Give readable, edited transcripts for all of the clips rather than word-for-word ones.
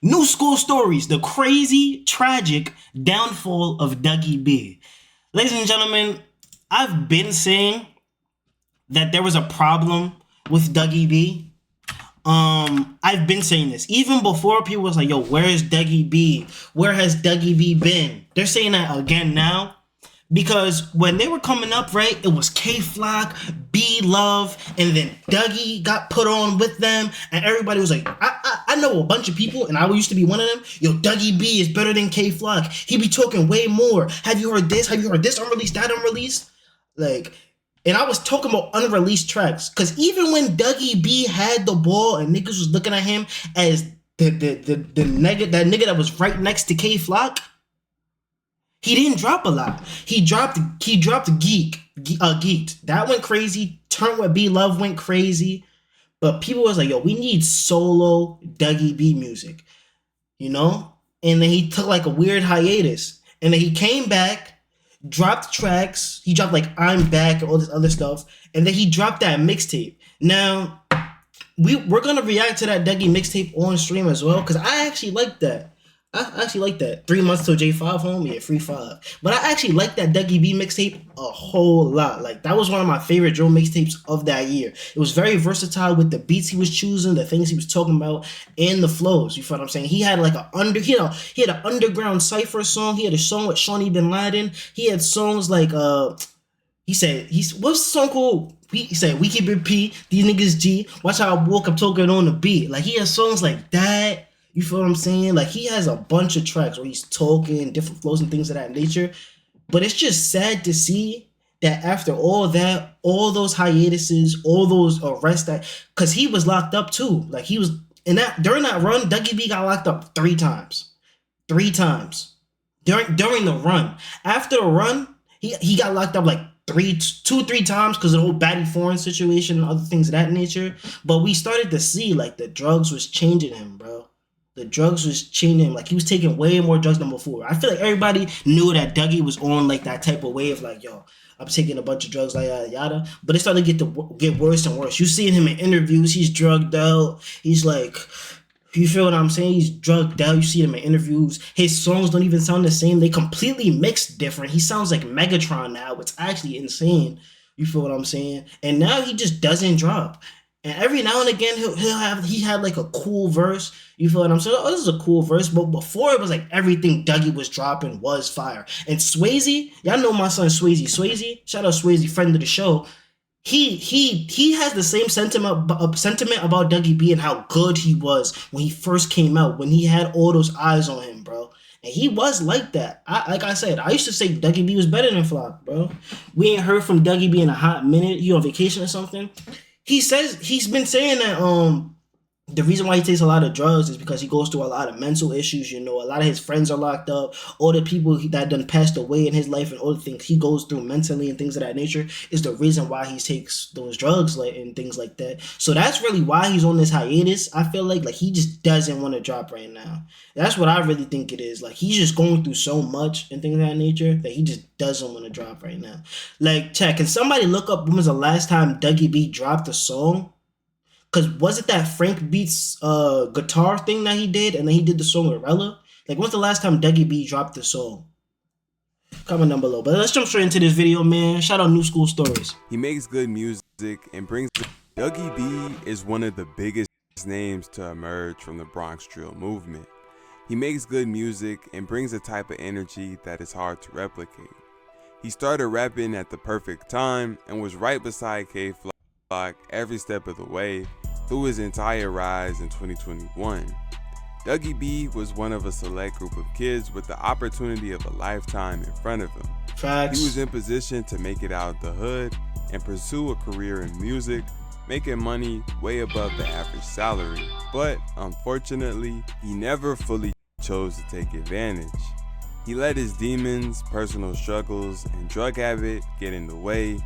New School Stories, the crazy, tragic downfall of Dougie B. Ladies and gentlemen, I've been saying that there was a problem with Dougie B. I've been saying this even before people was like, "Yo, where is Dougie B? Where has Dougie B been?" They're saying that again now because when they were coming up, right, it was K Flock, B Love, and then Dougie got put on with them, and everybody was like, I know a bunch of people, and I used to be one of them. Yo, Dougie B is better than K Flock. He be talking way more. Have you heard this? Have you heard this unreleased? That unreleased? Like, and I was talking about unreleased tracks, cause even when Dougie B had the ball and niggas was looking at him as the nigga that was right next to K Flock, he didn't drop a lot. He dropped Geeked. That went crazy. Turn with B Love went crazy. But people was like, yo, we need solo Dougie B music. You know? And then he took like a weird hiatus. And then he came back, dropped tracks. He dropped like I'm Back and all this other stuff. And then he dropped that mixtape. Now, we're gonna react to that Dougie mixtape on stream as well. Cause I actually like that. I actually like that. 3 months till J5 home, yeah, free 5. But I actually like that Dougie B mixtape a whole lot. Like, that was one of my favorite drill mixtapes of that year. It was very versatile with the beats he was choosing, the things he was talking about, and the flows. You feel what I'm saying? He had like he had an underground cypher song. He had a song with Shawnee Bin Laden. He had songs like what's the song called? He said, we keep it P, these niggas G. Watch how I walk, I'm talking on the beat. Like, he has songs like that. You feel what I'm saying? Like, he has a bunch of tracks where he's talking, different flows and things of that nature. But it's just sad to see that after all that, all those hiatuses, all those arrests, because he was locked up too. Like, he was, during that run, Dougie B got locked up 3 times. 3 times. During the run. After the run, he got locked up like 3 times because of the whole Batty Foreign situation and other things of that nature. But we started to see, like, the drugs was changing him, bro. The drugs was changing him. Like, he was taking way more drugs than before. I feel like everybody knew that Dougie was on, like, that type of wave. Like, yo, I'm taking a bunch of drugs, like, yada, yada. But it started to get worse and worse. You seeing him in interviews. He's drugged out. He's like, you feel what I'm saying? He's drugged out. You see him in interviews. His songs don't even sound the same. They completely mixed different. He sounds like Megatron now. It's actually insane. You feel what I'm saying? And now he just doesn't drop. And every now and again, he had like a cool verse. You feel what I'm saying? Oh, this is a cool verse. But before, it was like everything Dougie was dropping was fire. And Swayze, y'all know my son Swayze. Shout out Swayze, friend of the show. He has the same sentiment about Dougie B and how good he was when he first came out, when he had all those eyes on him, bro. And he was like that. Like I said, I used to say Dougie B was better than Flock, bro. We ain't heard from Dougie B in a hot minute. He on vacation or something. He's been saying that the reason why he takes a lot of drugs is because he goes through a lot of mental issues. You know, a lot of his friends are locked up. All the people that done passed away in his life and all the things he goes through mentally and things of that nature is the reason why he takes those drugs, like, and things like that. So that's really why he's on this hiatus. I feel like he just doesn't want to drop right now. That's what I really think it is. Like, he's just going through so much and things of that nature that he just doesn't want to drop right now. Like, check, can somebody look up when was the last time Dougie B dropped a song? Because was it that Frank Beats guitar thing that he did, and then he did the song with Rella? Like, when's the last time Dougie B dropped the song? Comment down below. But let's jump straight into this video, man. Shout out New School Stories. He makes good music and brings... Dougie B is one of the biggest names to emerge from the Bronx drill movement. He makes good music and brings a type of energy that is hard to replicate. He started rapping at the perfect time and was right beside K Flock every step of the way through his entire rise in 2021. Dougie B was one of a select group of kids with the opportunity of a lifetime in front of him. Facts. He was in position to make it out the hood and pursue a career in music, making money way above the average salary. But unfortunately, he never fully chose to take advantage. He let his demons, personal struggles, and drug habit get in the way,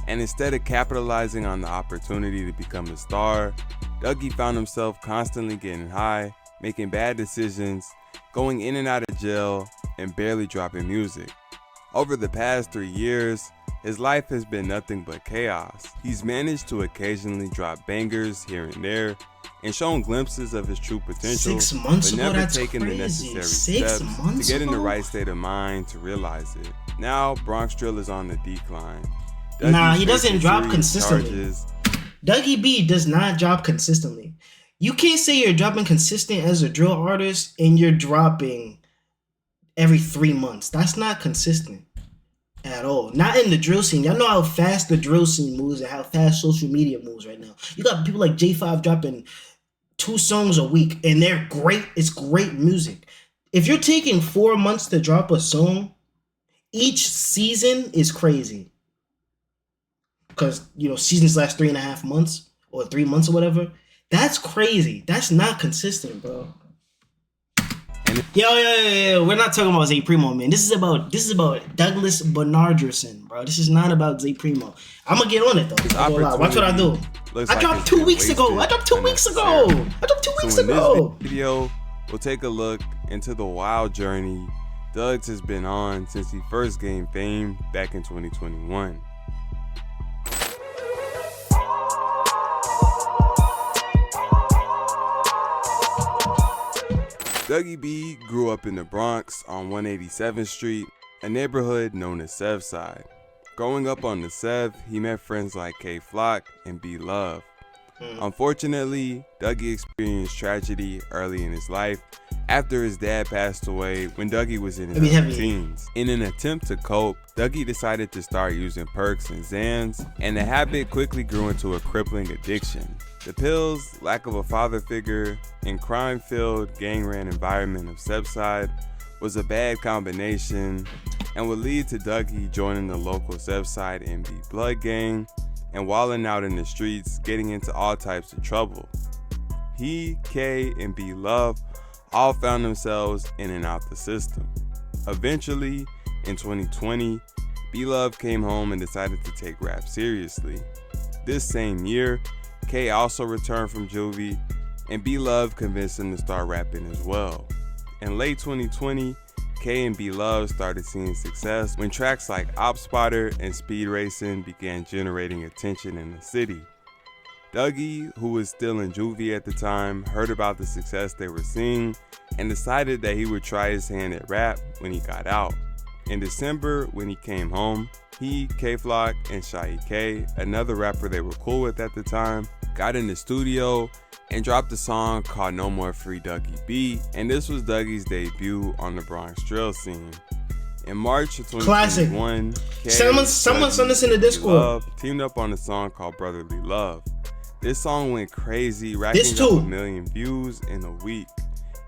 and instead of capitalizing on the opportunity to become a star, Dougie found himself constantly getting high, making bad decisions, going in and out of jail, and barely dropping music. Over the past 3 years, his life has been nothing but chaos. He's managed to occasionally drop bangers here and there, and shown glimpses of his true potential, 6 months but ago, never that's taken the crazy. necessary 6 steps to months get in the ago? right state of mind to realize it. Now, Bronx Drill is on the decline. Nah, he Dougie's doesn't facing drop serious consistently. charges. Dougie B does not drop consistently. You can't say you're dropping consistent as a drill artist and you're dropping every 3 months. That's not consistent at all. Not in the drill scene. Y'all know how fast the drill scene moves and how fast social media moves right now. You got people like J5 dropping 2 songs a week and they're great. It's great music. If you're taking 4 months to drop a song, each season is crazy. Because, seasons last 3.5 months or 3 months or whatever. That's crazy. That's not consistent, bro. Yo. We're not talking about Zay Primo, man. This is about Douglas Bernarderson, bro. This is not about Zay Primo. I'm gonna get on it though. Watch what I do. I dropped 2 weeks ago. In this video, we'll take a look into the wild journey Dougs has been on since he first gained fame back in 2021. Dougie B grew up in the Bronx on 187th Street, a neighborhood known as Sev Side. Growing up on the Sev, he met friends like K Flock and B Love. Unfortunately, Dougie experienced tragedy early in his life after his dad passed away when Dougie was in his early teens. In an attempt to cope, Dougie decided to start using perks and Xans, and the habit quickly grew into a crippling addiction. The pills, lack of a father figure, and crime-filled, gang-ran environment of Sebside was a bad combination and would lead to Dougie joining the local Sebside MD Blood gang and wilding out in the streets, getting into all types of trouble. He, K, and B Love all found themselves in and out the system. Eventually, in 2020, B Love came home and decided to take rap seriously. This same year, K also returned from juvie, and B Love convinced him to start rapping as well. In late 2020, K and B Love started seeing success when tracks like Op Spotter and Speed Racing began generating attention in the city. Dougie, who was still in juvie at the time, heard about the success they were seeing and decided that he would try his hand at rap when he got out. In December, when he came home, he, K-Flock, and Shy K, another rapper they were cool with at the time, got in the studio and dropped a song called No More Free Dougie B, and this was Dougie's debut on the Bronx drill scene. In March of 2021, K, someone send this in the Discord. Love teamed up on a song called Brotherly Love. This song went crazy, racking up 1 million views in a week.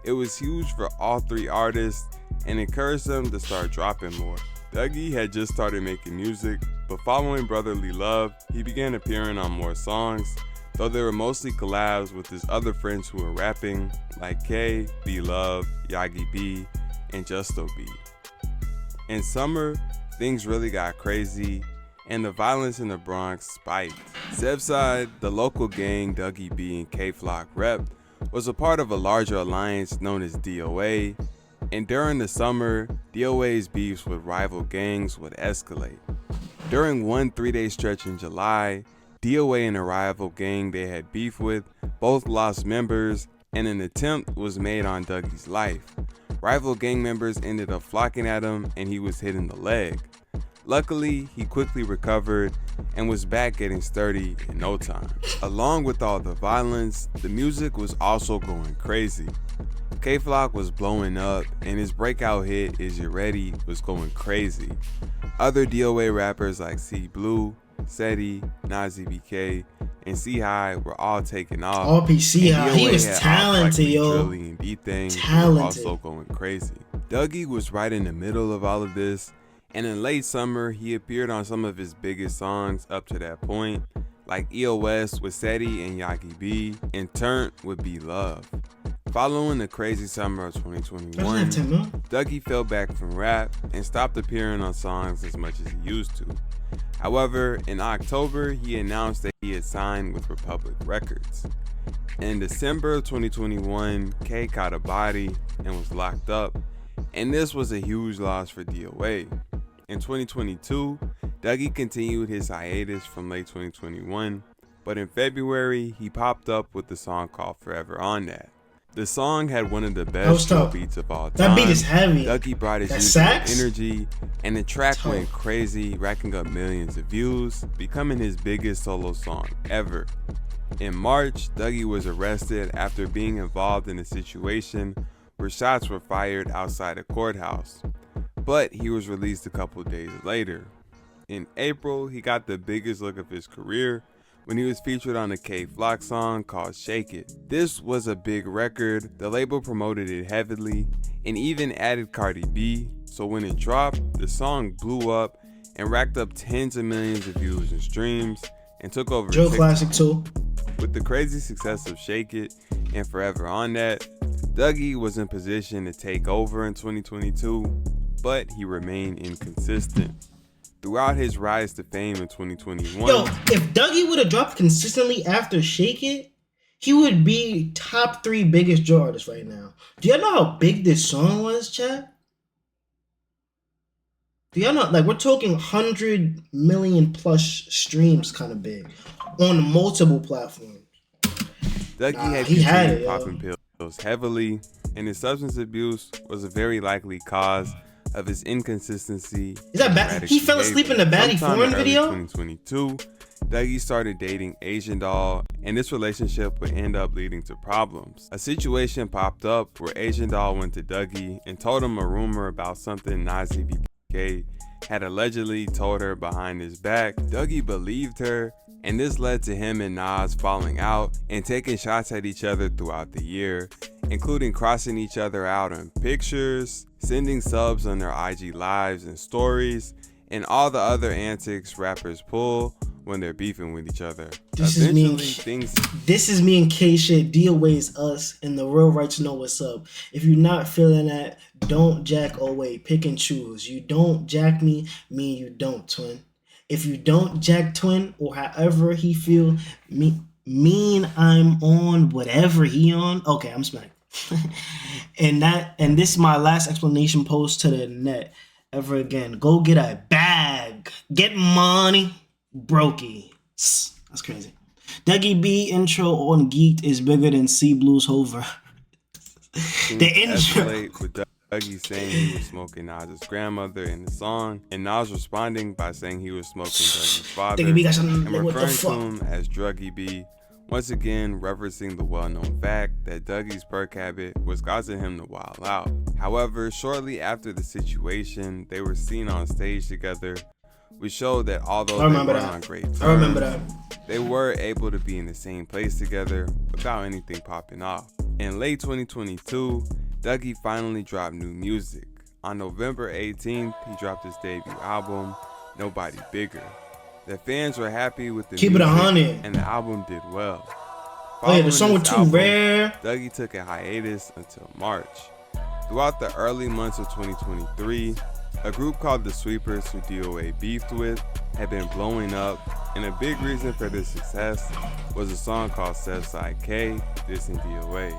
It was huge for all 3 artists and encouraged them to start dropping more. Dougie had just started making music, but following Brotherly Love, he began appearing on more songs, though they were mostly collabs with his other friends who were rapping, like K, B Love, Yagi B, and Justo B. In summer, things really got crazy, and the violence in the Bronx spiked. Sebside, the local gang Dougie B and K Flock rep, was a part of a larger alliance known as DOA, and during the summer, DOA's beefs with rival gangs would escalate. During one 3-day stretch in July, DOA and a rival gang they had beef with both lost members, and an attempt was made on Dougie's life. Rival gang members ended up flocking at him and he was hit in the leg. Luckily, he quickly recovered and was back getting sturdy in no time. Along with all the violence, the music was also going crazy. K-Flock was blowing up and his breakout hit Is You Ready was going crazy. Other DOA rappers like C Blue, Seti, Nazi BK, and C High were all taking off. All PC High, he was talented, yo. And D-Thing were also going crazy. Dougie was right in the middle of all of this, and in late summer, he appeared on some of his biggest songs up to that point, like EOS with Seti and Yagi B, and Turnt with B Love. Following the crazy summer of 2021, Dougie fell back from rap and stopped appearing on songs as much as he used to. However, in October, he announced that he had signed with Republic Records. In December of 2021, K caught a body and was locked up, and this was a huge loss for DOA. In 2022, Dougie continued his hiatus from late 2021, But in February, he popped up with the song called Forever on That. The song had one of the best drill beats of all time. That beat is heavy. Dougie brought his that usual sax? energy, and the track went crazy, racking up millions of views, becoming his biggest solo song ever. In March, Dougie was arrested after being involved in a situation where shots were fired outside a courthouse, but he was released a couple days later. In April, he got the biggest look of his career when he was featured on a K-Flock song called Shake It. This was a big record, the label promoted it heavily, and even added Cardi B, so when it dropped, the song blew up and racked up tens of millions of views and streams, and took over Drill TikTok. classic too. With the crazy success of Shake It and Forever on That, Dougie was in position to take over in 2022, but he remained inconsistent. Throughout his rise to fame in 2021, Yo, if Dougie would have dropped consistently after Shake It, he would be top 3 biggest drill artists right now. Do y'all know how big this song was, chat? Do y'all know, like, we're talking 100 million plus streams kind of big on multiple platforms. Dougie had continued popping pills heavily, and his substance abuse was a very likely cause of his inconsistency. Is that bad? He fell asleep in the baddie foreign video? 2022, Dougie started dating Asian Doll, and this relationship would end up leading to problems. A situation popped up where Asian Doll went to Dougie and told him a rumor about something Nazi BK had allegedly told her behind his back. Dougie believed her, and this led to him and Nas falling out and taking shots at each other throughout the year, including crossing each other out on pictures, sending subs on their IG lives and stories, and all the other antics rappers pull when they're beefing with each other. This is me and K shit. DOA's us, and the real rights know what's up. If you're not feeling that, don't jack away. Pick and choose. You don't jack me, mean you don't, twin. If you don't jack twin, or however he feel, mean I'm on whatever he on. Okay, I'm smacked. and this is my last explanation post to the net ever again. Go get a bag. Get money. Brokey. That's crazy. Dougie B intro on Geeked is bigger than C Blues Hover. The intro. With Dougie saying he was smoking Nas's grandmother in the song, and Nas responding by saying he was smoking Dougie's father, and referring to him as Druggy B, once again referencing the well-known fact that Dougie's perk habit was causing him to wild out. However, shortly after the situation, they were seen on stage together, which showed that although they weren't on great terms, they were able to be in the same place together without anything popping off. In late 2022, Dougie finally dropped new music. On November 18th, he dropped his debut album, Nobody Bigger. The fans were happy with the music, and the album did well. The song was too rare. Dougie took a hiatus until March. Throughout the early months of 2023, a group called the Sweepers, who DOA beefed with, had been blowing up, and a big reason for their success was a song called Southside K, dissing DOA.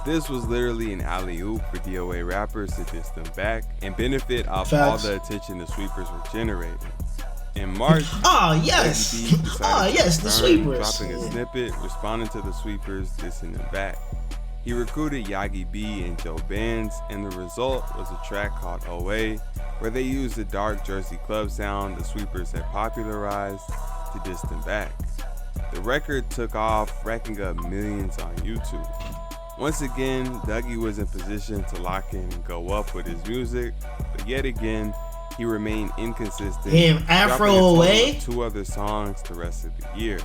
This was literally an alley-oop for DOA rappers to diss them back and benefit off all the attention the Sweepers were generating. In March, the Sweepers, dropping a snippet responding to the Sweepers dissing them back. He recruited Yagi B and Joe Bands, and the result was a track called OA, where they used the dark Jersey club sound the Sweepers had popularized to diss them back. The record took off, racking up millions on YouTube. Once again, Dougie was in position to lock in and go up with his music, but yet again, he remained inconsistent. Damn, Afro Away? 2 other songs the rest of the year.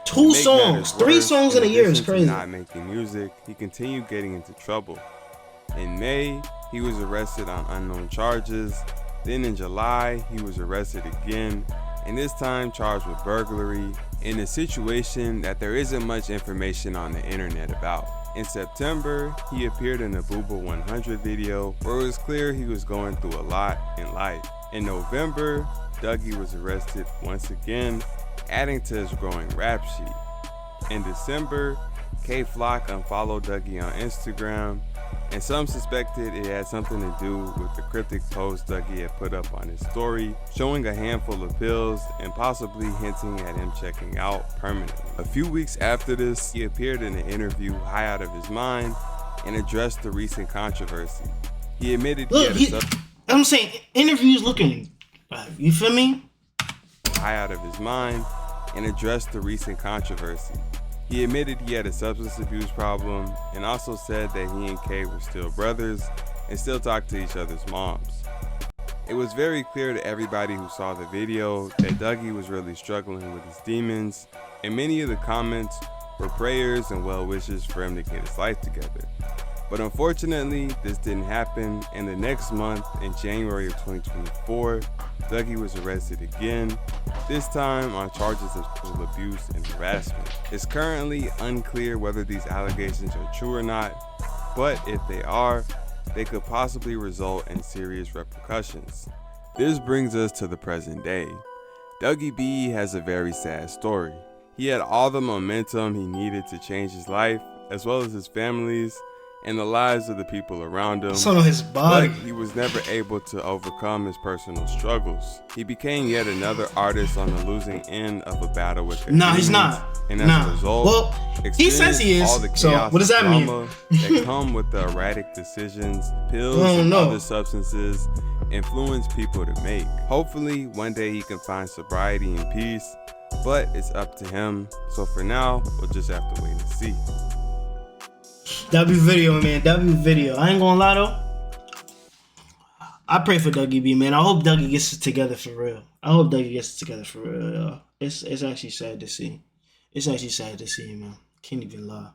2 songs, 3 songs in a year is crazy. Not making music, he continued getting into trouble. In May, he was arrested on unknown charges. Then in July, he was arrested again, and this time charged with burglary in a situation that there isn't much information on the internet about. In September, he appeared in a Booba 100 video where it was clear he was going through a lot in life. In November, Dougie was arrested once again, adding to his growing rap sheet. In December, K-Flock unfollowed Dougie on Instagram, and some suspected it had something to do with the cryptic post Dougie had put up on his story, showing a handful of pills and possibly hinting at him checking out permanently. A few weeks after this, he appeared in an interview high out of his mind and addressed the recent controversy. He admitted I'm saying interviews looking, you feel me? High out of his mind and addressed the recent controversy. He admitted he had a substance abuse problem and also said that he and Kay were still brothers and still talk to each other's moms. It was very clear to everybody who saw the video that Dougie was really struggling with his demons, and many of the comments were prayers and well wishes for him to get his life together. But unfortunately, this didn't happen, and the next month, in January of 2024, Dougie was arrested again, this time on charges of sexual abuse and harassment. It's currently unclear whether these allegations are true or not, but if they are, they could possibly result in serious repercussions. This brings us to the present day. Dougie B has a very sad story. He had all the momentum he needed to change his life, as well as his family's, and the lives of the people around him. Some of his body. But he was never able to overcome his personal struggles. He became yet another artist on the losing end of a battle with No, he's not. And as a result, well, he says he is. all the So chaos what does that mean? that come with the erratic decisions, pills, and other substances influence people to make. Hopefully, one day he can find sobriety and peace, but it's up to him. So for now, we'll just have to wait and see. W video, man. W video. I ain't gonna lie though. I pray for Dougie B, man. I hope Dougie gets it together for real. I hope Dougie gets it together for real, y'all. It's actually sad to see. It's actually sad to see, man. Can't even lie.